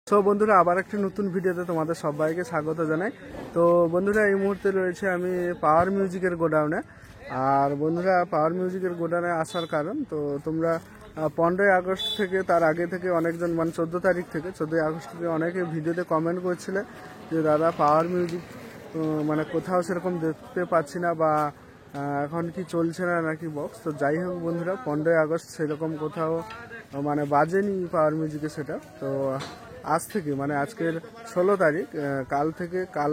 So বন্ধুরা আবার একটি নতুন ভিডিওতে তোমাদের সবাইকে স্বাগত জানাই। তো বন্ধুরা এই মুহূর্তে রয়েছে আমি পাওয়ার মিউজিকের গোডাউনে। আর বন্ধুরা পাওয়ার মিউজিকের গোডাউনে আসার কারণ তো তোমরা 15ই আগস্ট থেকে তার আগে থেকে অনেকজন মানে 14ই আগস্ট থেকে অনেকে ভিডিওতে কমেন্ট করছিলে যে দাদা পাওয়ার মিউজিক মানে কোথাও সেরকম দেখতে পাচ্ছি না বা এখন কি চলছে না নাকি বক্স। তো যাই হোক বন্ধুরা 15ই আগস্ট সেরকম কোথাও মানে বাজেনি পাওয়ার মিউজিকের সেটা। তো আজ থেকে মানে আজকের 16 তারিখ কাল থেকে কাল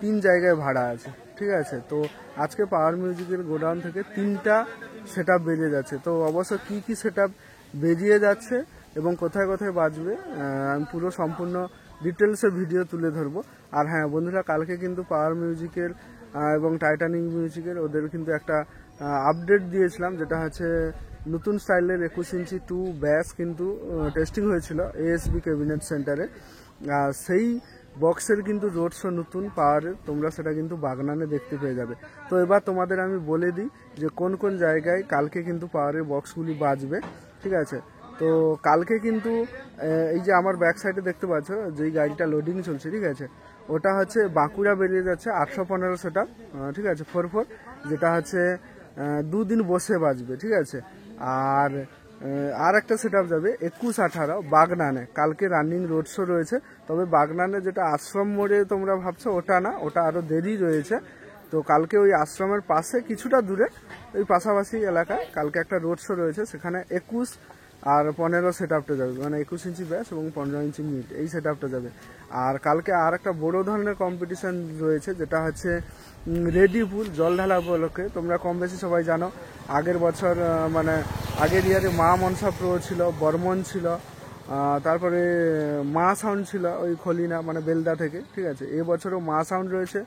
3 জায়গায় ভাড়া আছে, ঠিক আছে। তো আজকে পাওয়ার মিউজিকের গোডাউন থেকে 3টা সেট আপ বেরিয়ে যাচ্ছে। তো অবশ্য কি কি সেট আপ বেরিয়ে যাচ্ছে এবং কোথায় কোথায় বাজবে আমি পুরো সম্পূর্ণ ডিটেলসে ভিডিও তুলে ধরবো। আর হ্যাঁ বন্ধুরা কালকে কিন্তু পাওয়ার মিউজিকের এবং টাইটানিক মিউজিকের ওদের কিন্তু একটা আপডেট দিয়েছিলাম, যেটা হচ্ছে নতুন স্টাইলের 21 ইঞ্চি 2 ব্যাস কিন্তু টেস্টিং হয়েছিল এএসবি ক্যাবিনেট সেন্টারে। সেই বক্সের কিন্তু রোড শো নতুন পাওয়ারের তোমরা সেটা কিন্তু বাগনানে দেখতে পেয়ে যাবে। তো এবার তোমাদের আমি বলে দিই যে কোন কোন জায়গায় কালকে কিন্তু পাওয়ারের বক্সগুলি বাজবে, ঠিক আছে। তো কালকে কিন্তু এই যে আমার ব্যাক সাইডে দেখতে পাচ্ছ যেই গাড়িটা লোডিং চলছে, ঠিক আছে, ওটা হচ্ছে বাঁকুড়া বেরিয়ে যাচ্ছে 815 সেটা, ঠিক আছে 44, যেটা হচ্ছে 2 দিন বসে বাজবে, ঠিক আছে। আর একটা সেট আপ যাবে 21-18 বাগনানে, কালকে রানিং রোড শো রয়েছে। তবে বাগনানে যেটা আশ্রম মোড়ে তোমরা ভাবছো ওটা না, ওটা আরও দেরি রয়েছে। তো কালকে ওই আশ্রমের পাশে কিছুটা দূরে ওই পাশাপাশি এলাকায় কালকে একটা রোড শো রয়েছে, সেখানে 21 আর 15 সেট আপটা যাবে, মানে 21 ইঞ্চি ব্যাস এবং 15 ইঞ্চি মিড এই সেট আপটা যাবে। আর কালকে আর একটা বড় ধরনের কম্পিটিশন রয়েছে, যেটা হচ্ছে রেডিপুর জল ঢালা উপলক্ষে। তোমরা কম বেশি সবাই জানো আগের বছর মানে আগের ইয়ারে মা মনসা প্রো ছিল, বর্মন ছিল, তারপরে মা সাউন্ড ছিল ওই খলিনা মানে বেলদা থেকে, ঠিক আছে। এবছরও মা সাউন্ড রয়েছে,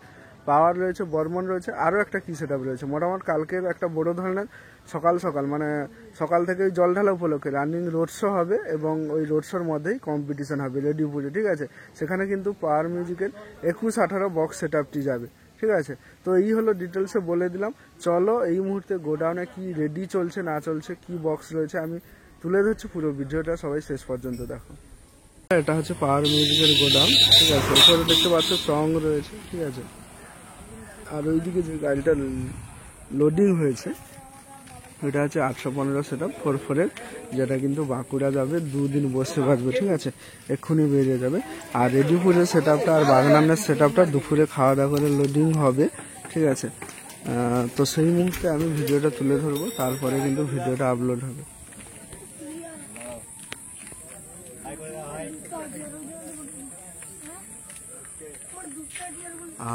পাওয়ার রয়েছে, বর্মন রয়েছে, আরও একটা কী সেট আপ রয়েছে। মোটামুটি কালকের একটা বড় ধরনের সকাল সকাল মানে সকাল থেকে ওই জল ঢালা উপলক্ষে রানিং রোড শো হবে এবং ওই রোড শোর মধ্যেই কম্পিটিশন হবে রেডিপুরে, ঠিক আছে। সেখানে কিন্তু পাওয়ার মিউজিকের 21-18 বক্স সেট আপটি যাবে, ঠিক আছে। তো এই হলো ডিটেলসে বলে দিলাম। চলো এই মুহূর্তে গোডাউনে কি রেডি চলছে না চলছে, কি বক্স রয়েছে আমি তুলে ধরছি, পুরো ভিডিওটা সবাই শেষ পর্যন্ত দেখো। এটা হচ্ছে পাওয়ার মিউজিকের গোডাউন, ঠিক আছে। উপরে দেখতে পাচ্ছ সং রয়েছে, ঠিক আছে। আর ওইদিকে যে গাড়িটা লোডিং হয়েছে ওইটা হচ্ছে 815 সেট আপ 44-এর, যেটা কিন্তু বাঁকুড়া যাবে, 2 দিন বসে বাজবে, ঠিক আছে, এক্ষুনি বেরিয়ে যাবে। আর রেডিপুরের সেট আপটা আর বাগনানের সেট আপটা দুপুরে খাওয়া দাওয়া করে লোডিং হবে, ঠিক আছে। তো সেই মুহূর্তে আমি ভিডিওটা তুলে ধরবো, তারপরে কিন্তু ভিডিওটা আপলোড হবে।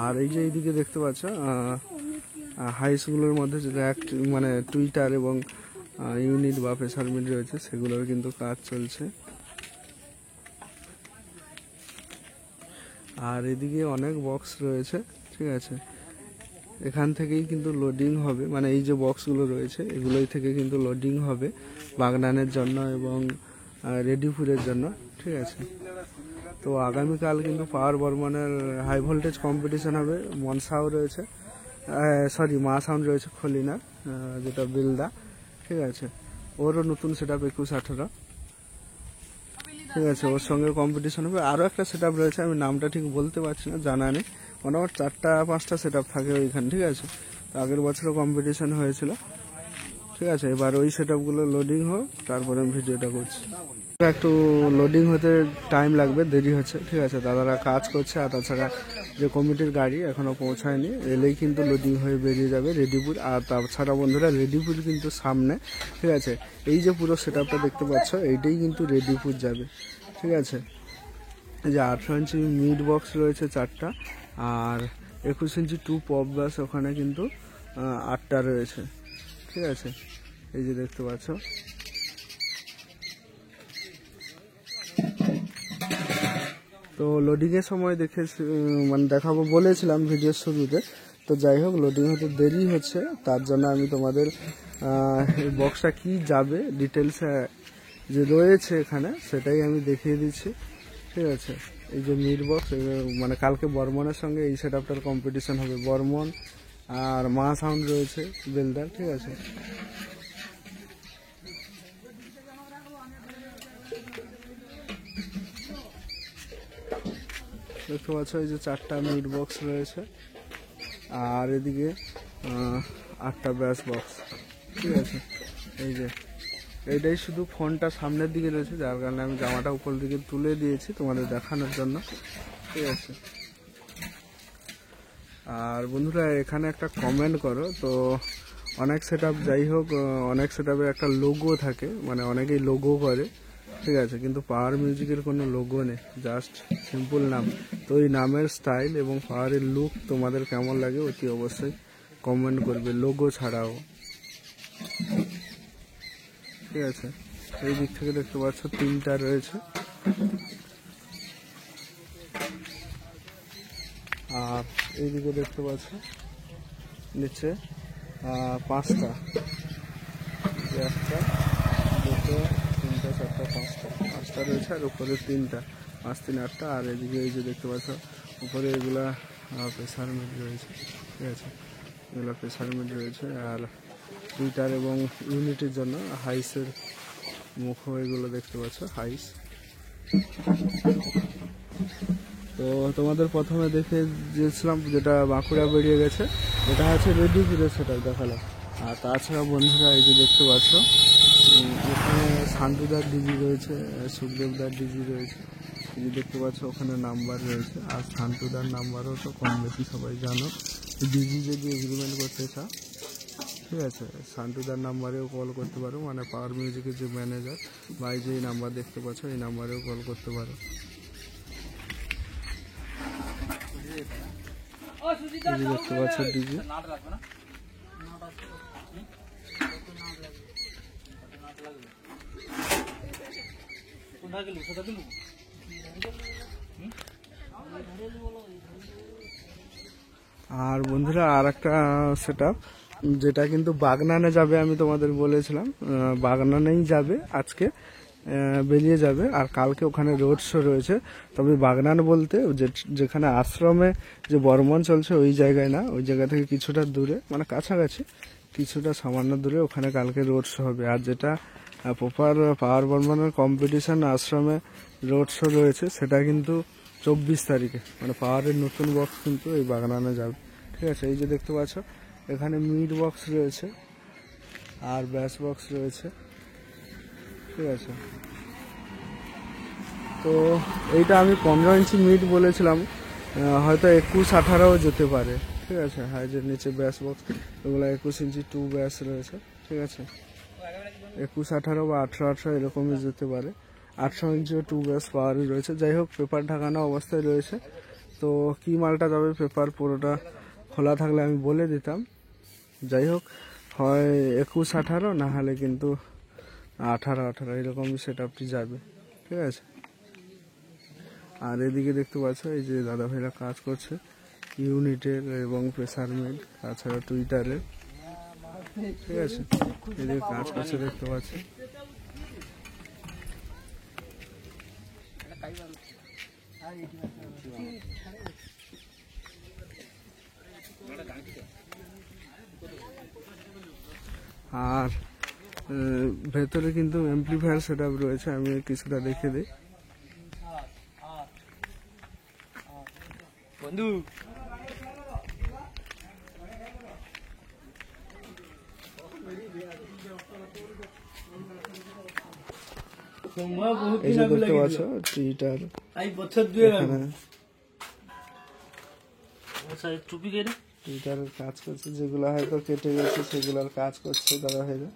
আর এই যে এইদিকে দেখতে পাচ্ছ হাইসগুলোর মধ্যে যে র্যাক মানে টুইটার এবং ইউনিট বা প্রেসার মিট রয়েছে সেগুলোর কিন্তু কাজ চলছে। আর এদিকে অনেক বক্স রয়েছে, ঠিক আছে। এখান থেকেই কিন্তু লোডিং হবে, মানে এই যে বক্সগুলো রয়েছে এগুলোই থেকে কিন্তু লোডিং হবে বাগনানের জন্য এবং রেডিপুরের জন্য, ঠিক আছে। তো আগামীকাল কিন্তু পাওয়ার বর্মনের হাই ভোল্টেজ কম্পিটিশন হবে, মনসাও রয়েছে, মা সাউন্ড রয়েছে খলিনা, যেটা বিলদা, ঠিক আছে। ওরও নতুন সেট আপ 21-18, ঠিক আছে, ওর সঙ্গে কম্পিটিশন হবে। আরও একটা সেট আপ রয়েছে, আমি নামটা ঠিক বলতে পারছি না, জানা নেই। মোটামুটি 4-5টা সেট আপ থাকে ওইখানে, ঠিক আছে। তো আগের বছরও কম্পিটিশন হয়েছিল, ঠিক আছে। এবার ওই সেট আপগুলো লোডিং হোক তারপরে আমি ভিডিওটা করছি। একটু লোডিং হতে টাইম লাগবে, দেরি হচ্ছে, ঠিক আছে। দাদারা কাজ করছে, আর তাছাড়া যে কমিটির গাড়ি এখনো পৌঁছায়নি, এলেই কিন্তু লোডিং হয়ে বেরিয়ে যাবে রেডিপুর। আর তাছাড়া বন্ধুরা রেডিপুর কিন্তু সামনে, ঠিক আছে। এই যে পুরো সেট আপটা দেখতে পাচ্ছ এইটাই কিন্তু রেডিপুর যাবে, ঠিক আছে। এই যে 18 ইঞ্চি মিড বক্স রয়েছে 4টা, আর 21 ইঞ্চি 2 পপ ব্যাস ওখানে কিন্তু 8টা রয়েছে, ঠিক আছে। এই যে দেখতে পাচ্ছ। তো লোডিংয়ের সময় মানে দেখাবো বলেছিলাম ভিডিওর শুরুতে। তো যাই হোক লোডিং হতে দেরি হচ্ছে, তার জন্য আমি তোমাদের এই বক্সটা কি যাবে ডিটেলস যে রয়েছে এখানে সেটাই আমি দেখিয়ে দিচ্ছি, ঠিক আছে। এই যে মিড বক্স মানে কালকে বর্মনের সঙ্গে এই সেট আপটার কম্পিটিশন হবে, বর্মন আর মা সাউন্ড রয়েছে বেলদার, ঠিক আছে। দেখতে পাচ্ছ এই যে 4টা মিড বক্স রয়েছে, আর এদিকে 8টা ব্যাস বক্স। ঠিক আছে, এই যে এইটাই শুধু ফোনটা সামনের দিকে রয়েছে, যার কারণে আমি জামাটা উপর দিকে তুলে দিয়েছি তোমাদের দেখানোর জন্য। ঠিক আছে, আর বন্ধুরা এখানে একটা কমেন্ট করো তো, অনেক সেটআপ যাই হোক, অনেক সেটআপের একটা লোগো থাকে, মানে অনেকেই লোগো করে। ঠিক আছে, কিন্তু পাওয়ার মিউজিকের কোনো লোগো নেই, জাস্ট সিম্পল নাম। তো এই নামের স্টাইল এবং পাওয়ারের লুক তোমাদের কেমন লাগে অতি অবশ্যই কমেন্ট করবে, লোগো ছাড়াও। ঠিক আছে, এই দিক থেকে দেখতে পাচ্ছ 3টা রয়েছে, আর এইদিকে দেখতে পাচ্ছ নিচে 5টা, 1টা 2টো 3টা 4টা 5টা রয়েছে, আর উপরে 3টা, 5 3 8টা। আর এদিকে এই যে দেখতে পাচ্ছ উপরে এগুলা প্রেসার মিট রয়েছে। ঠিক আছে, এগুলো প্রেসার মিট রয়েছে, আর টুইটার এবং ইউনিটের জন্য হাইসের মুখ, এগুলো দেখতে পাচ্ছ হাইস। তো তোমাদের প্রথমে দেখে দিয়েছিলাম যেটা বাঁকুড়া বেরিয়ে গেছে, এটা হচ্ছে রেডি ফিরে সেটা দেখালাম। আর তাছাড়া বন্ধুরা এই যে দেখতে পাচ্ছ এখানে শান্তুদার ডিজি রয়েছে, সুখদেবদার ডিজি রয়েছে, এই যে দেখতে পাচ্ছ ওখানে নাম্বার রয়েছে। আর শান্তুদার নাম্বারও তো কম বেশি সবাই জানো, ডিজি যদি এগ্রিমেন্ট করতে চাও, ঠিক আছে, শান্তুদার নাম্বারেও কল করতে পারো, মানে পাওয়ার মিউজিকের যে ম্যানেজার বা এই যে নাম্বার দেখতে পাচ্ছ এই নাম্বারেও কল করতে পারো। দেখতে পাচ্ছ ডিজি। আর বন্ধুরা আর একটা সেটআপ যেটা কিন্তু বাগনানে যাবে, আমি তোমাদের বলেছিলাম বাগনানেই যাবে, আজকে বেরিয়ে যাবে, আর কালকে ওখানে রোড শো রয়েছে। তবে বাগনান বলতে যেখানে আশ্রমে যে বর্মন চলছে ওই জায়গায় না, ওই জায়গা থেকে কিছুটা দূরে, মানে কাছাকাছি কিছুটা সামান্য দূরে, ওখানে কালকে রোড শো হবে। আর যেটা প্রপার পাওয়ার বর্মনের কম্পিটিশন আশ্রমে রোড শো রয়েছে সেটা কিন্তু 24 তারিখে, মানে পাওয়ারের নতুন বক্স কিন্তু এই বাগনানে যাবে। ঠিক আছে, এই যে দেখতে পাচ্ছ এখানে মিড বক্স রয়েছে আর ব্যাস বক্স রয়েছে। ঠিক আছে, তো এইটা আমি 15 ইঞ্চি মিড বলেছিলাম, হয়তো 21 18ও যেতে পারে। ঠিক আছে, হাইজের নিচে ব্যাস বক্স এগুলো 21 ইঞ্চি 2 ব্যাস রয়েছে। ঠিক আছে, 21 18 বা 18 18 এরকমই যেতে পারে, 800 ইঞ্চিও 2 ব্যাস পাওয়ারই রয়েছে। যাই হোক পেপার ঢাকানো অবস্থায় রয়েছে, তো কি মালটা যাবে পেপার পুরোটা খোলা থাকলে আমি বলে দিতাম। যাই হোক হয় 21 18, না হলে কিন্তু 18 18 এরকমই সেটআপটি যাবে। ঠিক আছে, আর এদিকে দেখতে পাচ্ছ এই যে দাদা ভাইরা কাজ করছে ইউনিটের এবং প্রেসার মিট, তাছাড়া টুইটারের। ঠিক আছে, এদিকে কাজ করছে দেখতে পাচ্ছ। আর ভেতরে কিন্তু অ্যাম্পলিফায়ার সেটআপ রয়েছে, আমি কিছুটা দেখে দিই। বন্ধু এই যে দেখতে পাচ্ছ টুইটার টুইটারের কাজ করছে, যেগুলো হয়তো কেটে গেছে সেগুলোর কাজ করছে দাদা ভাইরা।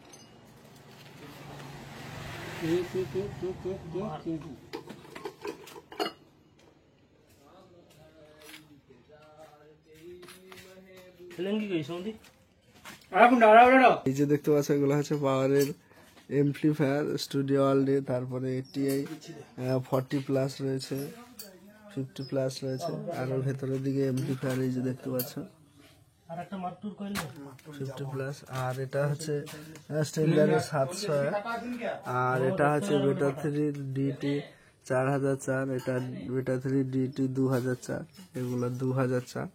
এই যে দেখতে পাচ্ছ এগুলো হচ্ছে পাওয়ারের এমপ্লিফায়ার, স্টুডিও অলডে, তারপরে এটিআই 40+ রয়েছে, 50+ রয়েছে, আর ওর ভেতরের দিকে এমপ্লিফায়ার এই যে দেখতে পাচ্ছ 50+। আর এটা হচ্ছে স্ট্যান্ডার্ডের 700, আর এটা হচ্ছে বেটা 3 ডিটি 4004, এটা বেটা 3 ডিটি 2004, এগুলো 2004।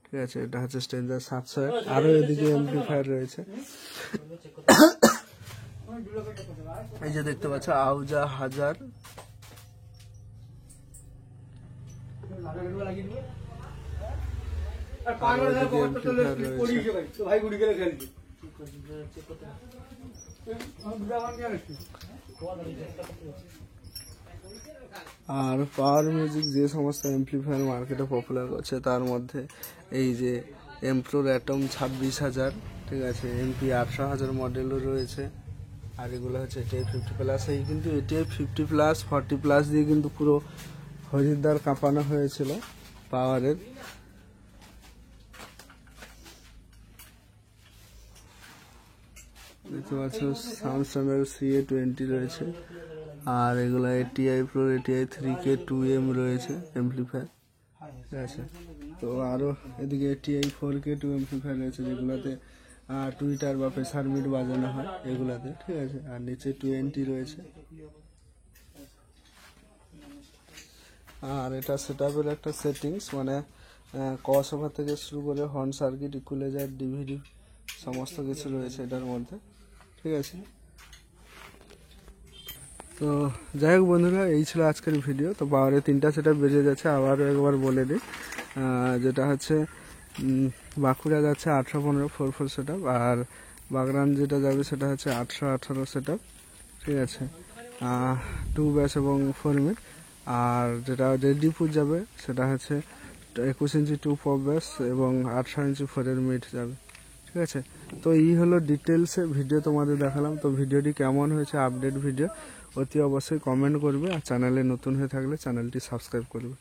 ঠিক আছে, এটা হচ্ছে স্ট্যান্ডার্ড 700। আরো এদিকে এমপ্লিফায়ার রয়েছে, এই যে দেখতে পাচ্ছ আউজা 1000, আর পাওয়ার মিউজিক যে সমস্ত এমপ্লিফায়ার মার্কেটে পপুলার করছে তার মধ্যে এই যে এমপ্রোর অ্যাটম 26,000, ঠিক আছে, এমপি 18,000 মডেলও রয়েছে। আর এগুলো হচ্ছে এটিআই 50+। এই কিন্তু এটিআই 50+, 40+ দিয়ে কিন্তু পুরো হরিদ্বার কাঁপানো হয়েছিল পাওয়ারের। দেখতে পাচ্ছ স্যামসাংয়ের CA20 রয়েছে। আর এগুলো ATI pro, ATI 3K 2M রয়েছে এমপ্লিফায়ার, ঠিক আছে। তো আরও এদিকে এটিআই 4K 2 এমপ্লিফায়ার রয়েছে, যেগুলোতে টুইটার বা প্রেসার মিট বাজানো হয় এগুলাতে, ঠিক আছে। আর নিচে 20 রয়েছে। আর এটা সেটআপের একটা সেটিংস, মানে কসওভার থেকে শুরু করে হর্ন সার্কিট, ইকুয়ালাইজার, ডিভিডি সমস্ত কিছু রয়েছে এটার মধ্যে, ঠিক আছে। তো যাই হোক বন্ধুরা, এই ছিল আজকের ভিডিও। তো পাওয়ারে 3টা সেটআপ বেজে যাচ্ছে, আবারও একবার বলে দিই। যেটা হচ্ছে বাঁকুড়া যাচ্ছে 815 4/4 সেটআপ, আর বাগরান যেটা যাবে সেটা হচ্ছে 818 সেটআপ, ঠিক আছে, 2 ব্যাস এবং 4 মিড। আর যেটা রেড্ডিপুর যাবে সেটা হচ্ছে 21 ইঞ্চি 2 পপ ব্যাস এবং 18 ইঞ্চি 4 মিড যাবে, ঠিক আছে। তো এই হলো ডিটেলসে ভিডিও তোমাদের দেখালাম। তো ভিডিওটি কেমন হয়েছে, আপডেট ভিডিও, অতি অবশ্যই কমেন্ট করবে। আর চ্যানেলে নতুন হয়ে থাকলে চ্যানেলটি সাবস্ক্রাইব করবে।